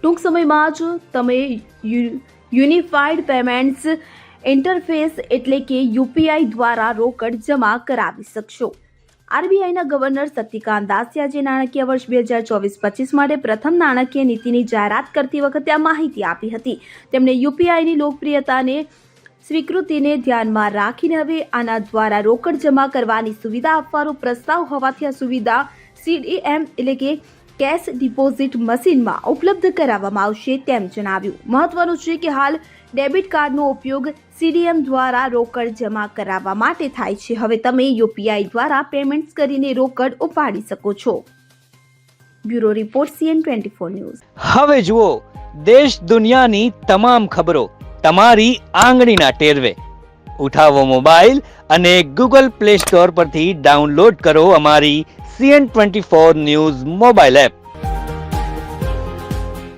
ટૂંક સમયમાં જ તમે યુનિફાઈડ પેમેન્ટ્સ ઇન્ટરફેસ એટલે કે યુપીઆઈ દ્વારા રોકડ જમા કરાવી શકશો. આરબીઆઈના ગવર્નર શક્તિકાંત દાસે આજે નાણાકીય વર્ષ 2024-25 માટે પ્રથમ નાણાકીય નીતિની જાહેરાત કરતી વખતે આ માહિતી આપી હતી. તેમણે યુપીઆઈની લોકપ્રિયતાને સ્વીકૃતિને ધ્યાનમાં રાખીને હવે આના દ્વારા રોકડ જમા કરવાની સુવિધા આપવાનો પ્રસ્તાવ હોવાથી આ સુવિધા CDM એટલે કે કેશ ડિપોઝિટ મશીનમાં ઉપલબ્ધ કરાવવામાં આવશે તેમ જણાવ્યું. મહત્વનું છે કે હાલ ડેબિટ કાર્ડનો ઉપયોગ CDM દ્વારા રોકડ જમા કરાવવા માટે થાય છે. હવે તમે યુપીઆઈ દ્વારા પેમેન્ટ્સ કરીને રોકડ ઉપાડી શકો છો. Bureau report CN24 news. હવે જુઓ દેશ દુનિયાની તમામ ખબરો તમારી આંગળીના ટેરવે. ઉઠાવો મોબાઈલ અને Google Play Store પરથી ડાઉનલોડ કરો અમારી CN24 ન્યૂઝ મોબાઈલ એપ.